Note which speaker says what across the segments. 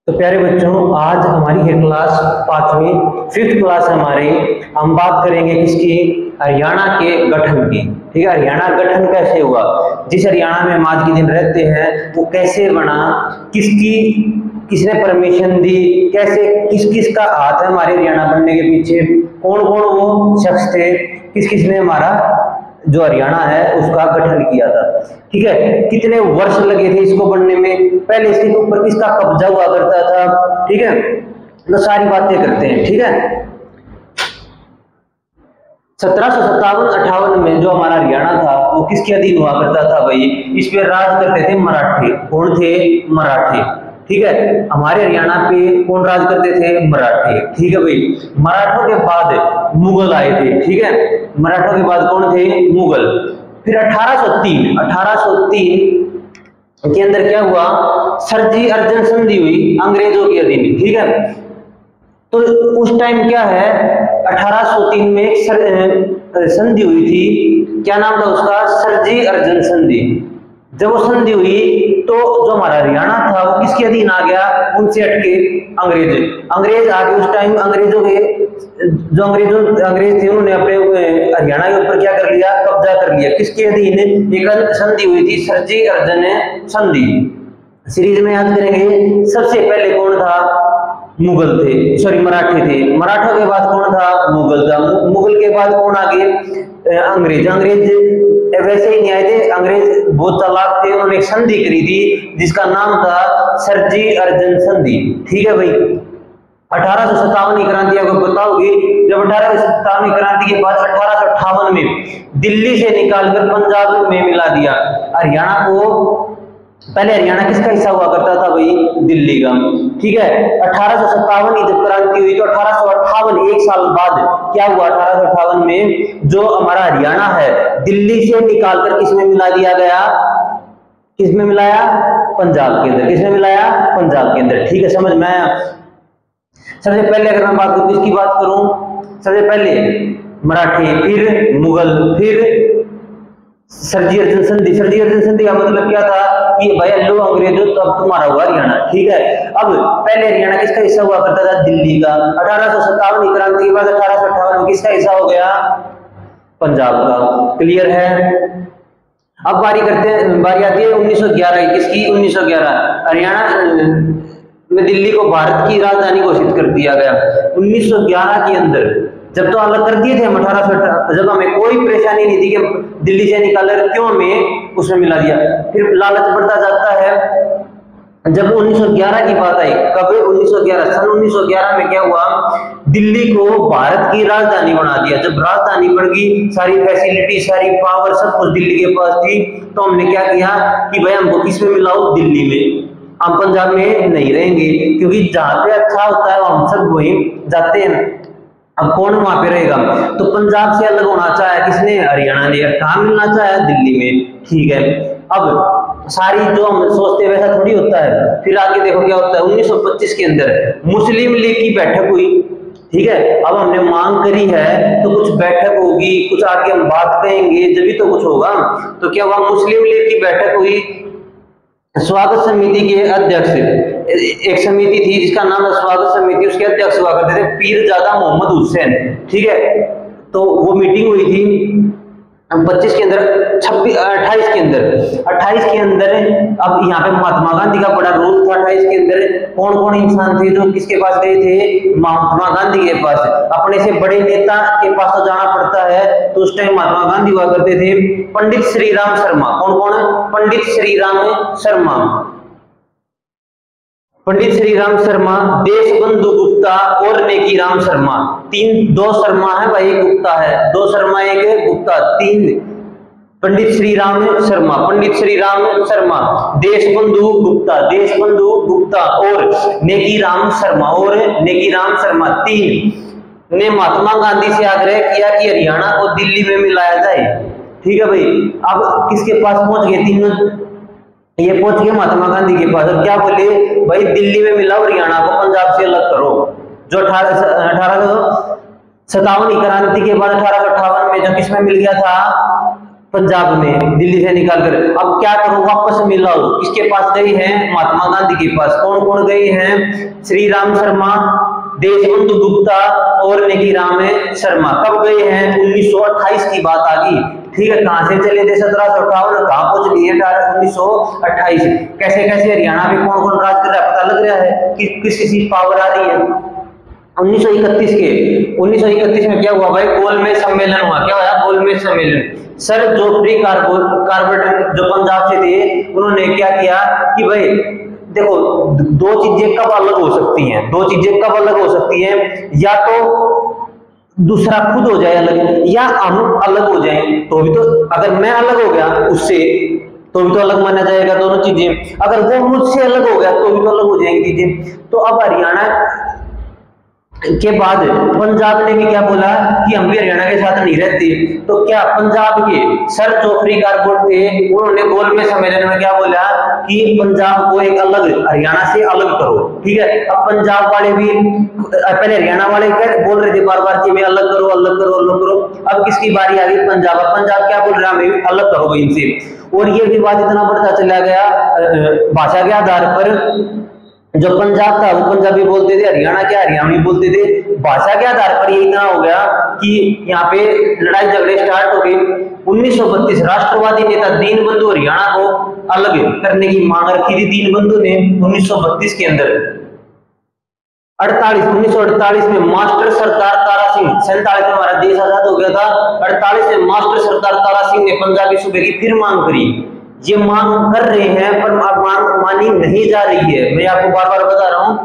Speaker 1: तो प्यारे बच्चों, आज हमारी है क्लास पांचवी, फिफ्थ क्लास है हमारी। हम बात करेंगे किसकी? हरियाणा के गठन की। ठीक है, हरियाणा गठन कैसे हुआ, जिस हरियाणा में हम आज के दिन रहते हैं वो कैसे बना, किसने परमिशन दी, कैसे किस किस का हाथ है हमारे हरियाणा बनने के पीछे, कौन कौन वो शख्स थे, किस किसने हमारा जो हरियाणा है उसका गठन किया था। ठीक है, कितने वर्ष लगे थे इसको बनने में, पहले इसके ऊपर किसका कब्जा हुआ करता था। ठीक है, तो सारी बातें करते हैं। ठीक है, 1757-58 में जो हमारा हरियाणा था वो किसके अधीन हुआ करता था भाई? इस पे राज करते थे मराठे। कौन थे? मराठे। ठीक है, हमारे हरियाणा पे कौन राज करते थे? मराठे। ठीक है भाई, मराठों के बाद मुगल आए थे। ठीक है, मराठों के बाद कौन थे? मुगल। फिर 1803 के अंदर क्या हुआ? सरजी अर्जन संधि हुई अंग्रेजों के अधीन। ठीक है, तो उस टाइम क्या है, 1803 में एक संधि हुई थी। क्या नाम था उसका? सरजी अर्जन संधि। जब वो संधि हुई तो जो हमारा हरियाणा था वो किसके अधीन आ गया? उनसे हटके अंग्रेज आ गए। उस टाइम अंग्रेजों के जो अंग्रेज थे उन्होंने अपने हरियाणा के ऊपर क्या कर लिया? कब्जा कर लिया। किसके अधीन? एक संधि हुई थी, सरजी अर्जन संधि। सीरीज में याद करेंगे, सबसे पहले कौन था? मुगल थे, सॉरी मराठे थे। मराठों के बाद कौन था? मुगल था। मुगल के बाद कौन आगे? अंग्रेज। वैसे ही नहीं आए थे, अंग्रेज बहुत चालाक थे, उन्होंने एक संधि करी थी जिसका नाम था सरजी अर्जन संधि। ठीक है भाई, 1857 की क्रांति आपको पता होगी। जब 1857 क्रांति के बाद 1858 में दिल्ली से निकालकर पंजाब में मिला दिया हरियाणा को। पहले हरियाणा किसका हिस्सा हुआ करता था भाई? दिल्ली का। ठीक है, 1857 की जब क्रांति हुई तो 1858 एक साल बाद क्या हुआ? 1858 में जो हमारा हरियाणा है दिल्ली से निकालकर किसमें मिला दिया गया? किसमें मिलाया? पंजाब के अंदर। किसमें मिलाया? पंजाब के अंदर। ठीक है, समझ में आया? सबसे पहले अगर मैं बात करूं, किसकी बात करूं? सबसे पहले मराठे, फिर मुगल, फिर सरजी अर्जन संधि। सरजी अर्जन संधि का मतलब क्या था कि भाई लो अंग्रेजों, तो अब तुम्हारा हुआ हरियाणा। ठीक है, अब पहले हरियाणा किसका हिस्सा हुआ करता था? दिल्ली का। 1857 की क्रांति के बाद 1858 में किसका हिस्सा हो गया? पंजाब का। क्लियर है? अब बारी आती है 1911 की। किसकी? 1911 हरियाणा में दिल्ली को भारत की राजधानी घोषित कर दिया गया 1911 के अंदर। जब तो अलग कर दिए थे हम 1818, जब हमें कोई परेशानी नहीं थी कि दिल्ली से निकालकर क्यों हमें उसमें मिला दिया। फिर लालच बढ़ता जाता है। जब 1911 की बात आई, कब? 1911, सन 1911 में क्या हुआ? दिल्ली को भारत की राजधानी बना दिया। जब राजधानी बन गई, सारी फैसिलिटी, सारी पावर, सब कुछ दिल्ली के पास थी, तो हमने क्या किया कि भाई हमको किस में मिलाओ? दिल्ली में। हम पंजाब में नहीं रहेंगे, क्योंकि जहां पे अच्छा होता है हम सब वहीं जाते हैं। अब कौन वहां पे रहेगा? तो पंजाब से अलग होना चाहे किसने? हरियाणा ने। कहां मिलना चाहे? दिल्ली में। ठीक है, अब सारी जो हम सोचते हैं वैसा थोड़ी होता है। फिर आगे देखो क्या होता है। 1925 के अंदर मुस्लिम लीग की बैठक हुई। ठीक है, अब हमने मांग करी है तो कुछ बैठक होगी, कुछ आगे हम बात करेंगे, जब भी तो कुछ होगा। तो क्या हुआ? मुस्लिम लीग की बैठक हुई। स्वागत समिति के अध्यक्ष, एक समिति थी जिसका नाम है स्वागत समिति, उसके अध्यक्ष हुआ करते थे पीरजादा मोहम्मद हुसैन। ठीक है, तो वो मीटिंग हुई थी 25 के अंदर, 28 के अंदर। 28 के अंदर अब यहाँ पे महात्मा गांधी का बड़ा रोल था। 28 के अंदर कौन कौन इंसान थे जो किसके पास गए थे? महात्मा गांधी के पास। अपने से बड़े नेता के पास तो जाना पड़ता है, तो उस टाइम महात्मा गांधी हुआ करते थे पंडित श्री राम शर्मा। कौन कौन? पंडित श्री राम शर्मा, पंडित श्री राम शर्मा, देशबंधु गुप्ता और नेकी राम शर्मा। दो शर्मा है भाई, एक गुप्ता है। दो शर्मा, एक गुप्ता, तीन। पंडित श्री राम शर्मा, पंडित श्री राम शर्मा, देशबंधु गुप्ता और नेकी राम शर्मा, तीन ने महात्मा गांधी से आग्रह किया कि हरियाणा को दिल्ली में मिलाया जाए। ठीक है भाई, अब किसके पास पहुंच गए तीनों? ये पहुंच गए महात्मा गांधी के पास। और क्या बोले? भाई दिल्ली में मिलाओ, हरियाणा को पंजाब से अलग करो। जो 1857 क्रांति के बाद 1858 में जो किसमें मिल गया था? पंजाब में दिल्ली से निकाल कर। अब क्या करो, वापस मिलाओ। किसके पास गई हैं? महात्मा गांधी के पास। कौन कौन गए हैं? श्री राम शर्मा, देशबंधु गुप्ता और नेकीराम शर्मा। कब गए हैं? 1928 की बात आ गई। ठीक है, कहां से चले थे? 1758, कहां पहुंच लिए? 1928। कैसे कैसे हरियाणा में कौन कौन राज कर रहा है पता लग रहा है कि किसी पावर आ रही है। 1931 में क्या हुआ भाई? गोलमेज सम्मेलन हुआ। क्या हुआ? गोलमेज सम्मेलन। सर जोफ्री कार्बेट जो पंजाब से थे, उन्होंने क्या किया कि भाई देखो, दो चीजें कब अलग हो सकती हैं? दो चीजें कब अलग हो सकती हैं? या तो दूसरा खुद हो जाए अलग, या हम अलग हो जाएं। तो भी तो, अगर मैं अलग हो गया उससे तो भी तो अलग माना जाएगा दोनों चीजें। अगर वो मुझसे अलग हो गया तो भी तो अलग हो जाएंगी चीजें। तो अब हरियाणा के बाद पंजाब ने भी क्या बोला कि हम भी हरियाणा के साथ नहीं रहते। तो क्या पंजाब के सर जोफ्री कार्बेट थे, उन्होंने गोलमेज सम्मेलन में क्या बोला कि पंजाब को एक अलग, हरियाणा से अलग करो। ठीक है, अब पंजाब वाले भी, पहले हरियाणा वाले बोल रहे थे बार बार कि मैं अलग करो अलग करो अलग करो। अब किसकी बारी आ गई? पंजाब। पंजाब क्या बोल रहा है? मैं अलग करो भाई इनसे। और ये विवाद इतना बढ़ता चला गया भाषा के आधार पर। जो पंजाब था वो पंजाबी बोलते थे, हरियाणा क्या हरियाणवी बोलते थे। भाषा के आधार पर ये इतना हो गया कि यहाँ पे लड़ाई झगड़े स्टार्ट हो गए। 1932 राष्ट्रवादी नेता दीनबंधु हरियाणा को अलग करने की मांग रखी थी दीनबंधु ने 1932 के अंदर। 1948 में मास्टर सरदार तारा सिंह, 47 में हमारा देश आजाद हो गया था, 48 में मास्टर सरदार तारा सिंह ने पंजाबी सूबे की फिर मांग करी। ये मांग कर रहे हैं पर अब मांग मानी नहीं जा रही है। मैं आपको बार बार बता रहा हूं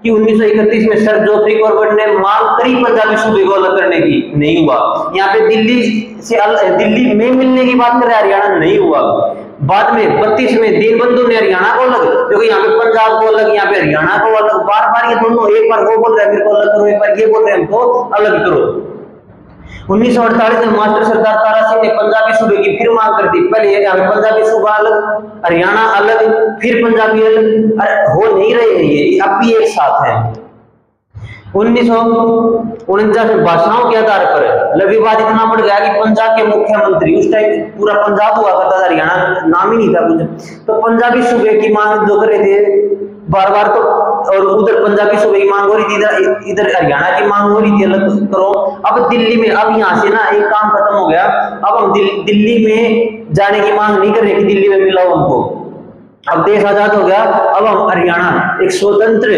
Speaker 1: कि 1931 में सर जोफ्री कार्बेट ने मांग करी पंजाबी सूबे को अलग करने की, नहीं हुआ। यहाँ पे दिल्ली में मिलने की बात कर रहे हैं, हरियाणा नहीं हुआ। बाद में 32 में दीनबंधु ने हरियाणा को अलग, क्योंकि यहाँ पे पंजाब को अलग, यहाँ पे हरियाणा को अलग। बार बार ये दोनों, एक बार वो बोल रहे हैं मेरे को अलग करो, एक बार ये बोल रहे हैं हमको अलग करो। 1948 में मास्टर सरदार तारा सिंह ने पंजाबी सूबे की फिर मांग कर दी। पहले यहाँ पे पंजाबी सूबा अलग, हरियाणा अलग, फिर पंजाबी अलग। हो नहीं रहे हैं ये, अब भी एक साथ है। 1949 में भाषाओं के आधार पर विवाद इतना बढ़ गया कि पंजाब के मुख्यमंत्री, उस टाइम पूरा पंजाब हुआ करता था, हरियाणा नाम ही नहीं था कुछ, तो पंजाबी सूबे की मांग जो कर रहे थे बार बार, तो और उधर पंजाबी सूबे की मांग हो रही थी, इधर हरियाणा की मांग हो रही थी अलग करो। अब दिल्ली में, अब यहाँ से ना एक काम खत्म हो गया। अब हम दिल्ली में जाने की मांग नहीं कर रहे कि दिल्ली में मिलाओ हमको। अब देश आजाद हो गया, अब हम हरियाणा एक स्वतंत्र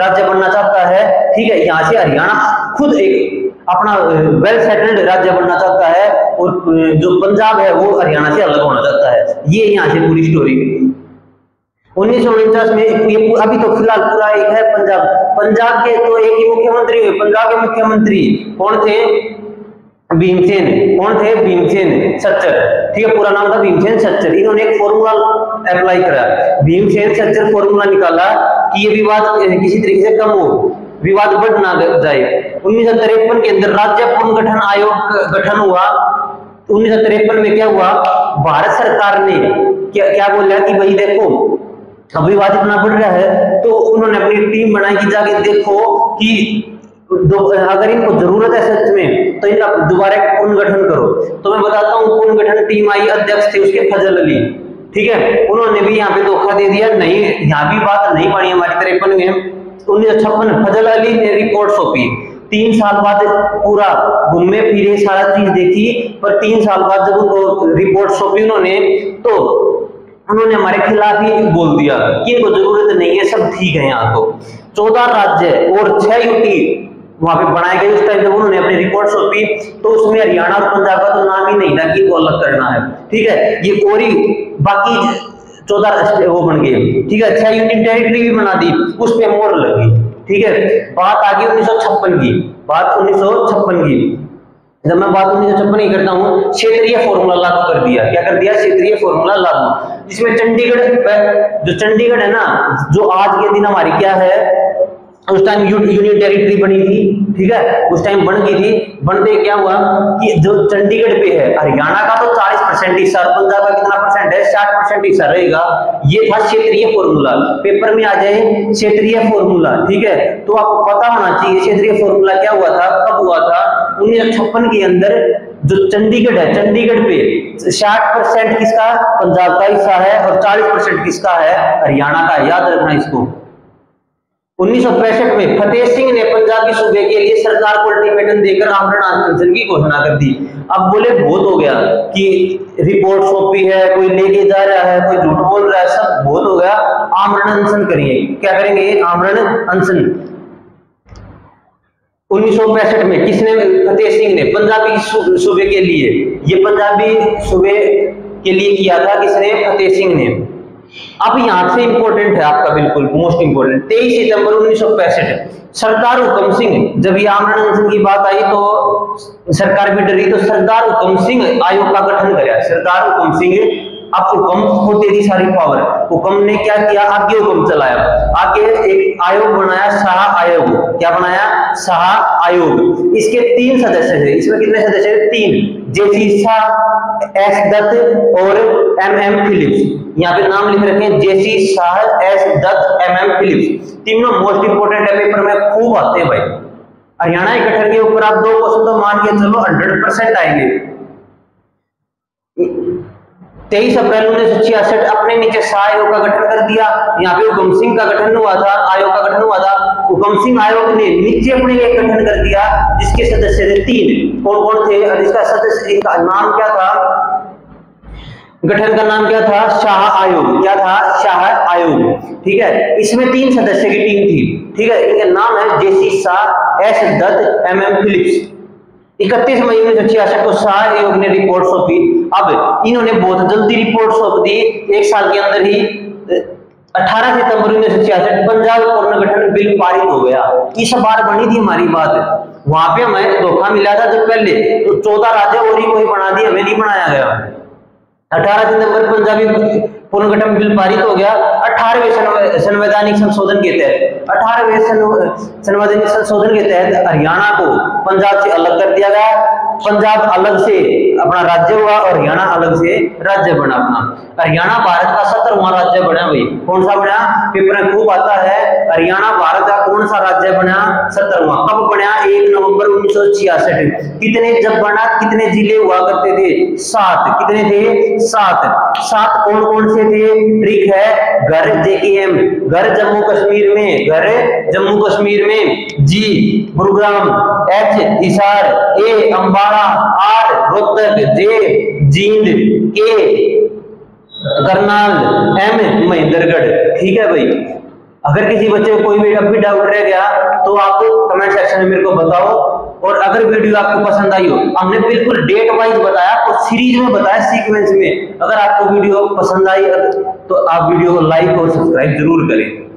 Speaker 1: राज्य बनना चाहता है। ठीक है, यहाँ से हरियाणा खुद एक अपना वेल सेटल्ड राज्य बनना चाहता है, और जो पंजाब है वो हरियाणा से अलग होना चाहता है। ये यहाँ से पूरी स्टोरी। 1949 में ये अभी तो फिलहाल पूरा एक है पंजाब के तो एक ही मुख्यमंत्री हुए। पंजाब के मुख्यमंत्री कौन थे? भीमसेन। कौन थे? भीमसेन सच्चर। ठीक है, पूरा नाम था भीमसेन सच्चर। इन्होंने एक फॉर्मूला अप्लाई करा, भीमसेन सच्चर फॉर्मूला निकाला कि ये विवाद किसी तरीके से कम हो, विवाद बढ़ ना जाए। 1953 के अंदर राज्य पुनर्गठन आयोग गठन हुआ। 1953 में क्या हुआ? भारत सरकार ने क्या बोला कि भाई देखो अब विवाद इतना बढ़ रहा है, तो उन्होंने अपनी टीम बनाई कि जाके देखो कि अगर इनको जरूरत है सच में तो इनका दोबारा पुनर्गठन करो। तो मैं बताता हूँ, पुनर्गठन टीम आई, अध्यक्ष थे उसके फजल अली। ठीक है, उन्होंने भी यहाँ पे धोखा दे दिया, नहीं यहाँ भी बात नहीं पड़ी हमारी 53 में। 1956 फजल अली ने रिपोर्ट सौंपी। 3 साल बाद पूरा घूमे फिरे सारा चीज देखी, पर 3 साल बाद जब उनको रिपोर्ट सौंपी उन्होंने, तो उन्होंने हमारे खिलाफ ही बोल दिया कि इनको जरूरत नहीं है, सब ठीक है। यहाँ तो 14 राज्य और 6 यूटी वहां पे बनाए गए। उस टाइम जब उन्होंने अपनी रिपोर्ट सौंपी तो उसमें हरियाणा और पंजाब का तो नाम ही नहीं था कि इनको अलग करना है। ठीक है, ये और बाकी 14 वो बन गए। ठीक है, 6 यूनियन टेरिटरी भी बना दी, उस पर मोहर लगी। ठीक है, बात आ गई 1956 की। बात 1956 की, जब मैं बात 1956 की करता हूँ, क्षेत्रीय फॉर्मूला लागू कर दिया। क्या कर दिया? क्षेत्रीय फॉर्मूला लागू, जिसमें जो चंडीगढ़ है ना, जो आज के दिन हमारी क्या है, उस टाइम यूनियन टेरिटरी बनी थी। ठीक है, उस टाइम बन गई थी। बनते क्या हुआ कि जो चंडीगढ़ पे है, हरियाणा का तो 40% हिस्सा, पंजाब का कितना परसेंट है? 60% हिस्सा रहेगा। ये था क्षेत्रीय फॉर्मूला। पेपर में आ जाए क्षेत्रीय फॉर्मूला। ठीक है, तो आपको पता होना चाहिए क्षेत्रीय फॉर्मूला क्या हुआ था, कब हुआ था। 1956 के अंदर जो चंडीगढ़ है, चंडीगढ़ पे 60% किसका, पंजाब का हिस्सा है और 40% किसका है, हरियाणा का। याद रखना इसको। 1965 में फतेह सिंह ने पंजाबी सूबे के लिए सरकार को अल्टीमेटम देकर आमरण अनशन की घोषणा कर दी। अब बोले बहुत हो गया कि रिपोर्ट सौंपी है, कोई लेके जा रहा है, कोई झूठ बोल रहा है, सब बहुत हो गया, आमरण अनशन करिए। क्या करेंगे, आमरण अनशन। 1965 में किसने, फतेह सिंह ने पंजाबी सूबे के लिए, ये पंजाबी सूबे के लिए किया था किसने, फतेह सिंह ने। अब यहां से इंपॉर्टेंट है आपका, बिल्कुल मोस्ट इंपॉर्टेंट, 23 सितंबर 1965 सरदार हुकम सिंह, जब ये आमरण अनशन की बात आई तो सरकार भी डरी, तो सरदार हुकम सिंह आयोग का गठन किया। सरदार हुकम सिंह, अब हुकम को दे दी सारी पावर, हुकम ने क्या किया, आगे हुकम चलाया, आगे एक आयोग बनाया, शाह आयोग। क्या बनाया, शाह आयोग। इसके 3 सदस्य थे। इसमें कितने सदस्य थे, 3, जेसी शाह, एस दत्त और MM फिलिप्स। यहाँ पे नाम लिख रखे हैं, J C Shah, S Dutt, MM Phillips. तीनों मोस्ट इंपोर्टेंट है, पेपर में खूब आते हैं भाई। हरियाणा के गठन के ऊपर आप 2 क्वेश्चन तो मान के चलो 100% आएंगे। 23 अप्रैल 1966 अपने नीचे शाह आयोग का गठन कर दिया। यहाँ पे हुकम सिंह का गठन हुआ था, आयोग का गठन हुआ था। हुकम सिंह आयोग ने नीचे अपने एक गठन कर दिया, जिसके सदस्य थे 3। कौन कौन थे और इसका सदस्य, इनका नाम क्या था, गठन का नाम क्या था, शाह आयोग। क्या था, शाह आयोग। ठीक है, इसमें 3 सदस्य की टीम थी। ठीक है, इनके नाम है J C Shah, S Dutt, MM Phillips. 31 मई 1966 को शाह आयोग ने रिपोर्ट सौंपी। अब इन्होंने बहुत जल्दी रिपोर्ट सौंप दी, 1 साल के अंदर ही। 18 सितंबर 1966 पंजाब पुनर्गठन बिल पारित हो गया। इस बार बनी थी हमारी बात, वहां पे हमें धोखा मिला था जब पहले तो 14 राज्य और ही कोई बना दिए, हमें नहीं बनाया गया। 18 सितंबर पंजाबी पुनर्गठन बिल पारित हो गया। 18वें संवैधानिक संशोधन के तहत, 18वें संवैधानिक संशोधन के तहत हरियाणा को पंजाब से अलग कर दिया गया। पंजाब अलग से अपना राज्य हुआ और हरियाणा अलग से राज्य बना अपना। हरियाणा भारत का 17वां राज्य बना भाई। कौन सा बना, पेपर में खूब आता है, हरियाणा भारत का कौन सा राज्य बना, 17वां। कब बना, 1 नवंबर 1966। कितने, जब बना कितने जिले हुआ करते थे, 7। कितने थे, 7 कौन कौन से थे, ट्रिक है, घर JKM, घर जम्मू कश्मीर में, घर जम्मू कश्मीर में, G Gurugram, H Hisar, A Ambala, R Rohtak, J Jind, K Karnal, M Mahendragarh. ठीक है भाई, अगर किसी बच्चे को कोई भी अब भी डाउट रह गया तो आप कमेंट सेक्शन में मेरे को बताओ। और अगर वीडियो आपको पसंद आई हो, हमने बिल्कुल डेट वाइज बताया और सीरीज में बताया, सीक्वेंस में। अगर आपको वीडियो पसंद आई तो आप वीडियो को लाइक और सब्सक्राइब जरूर करें।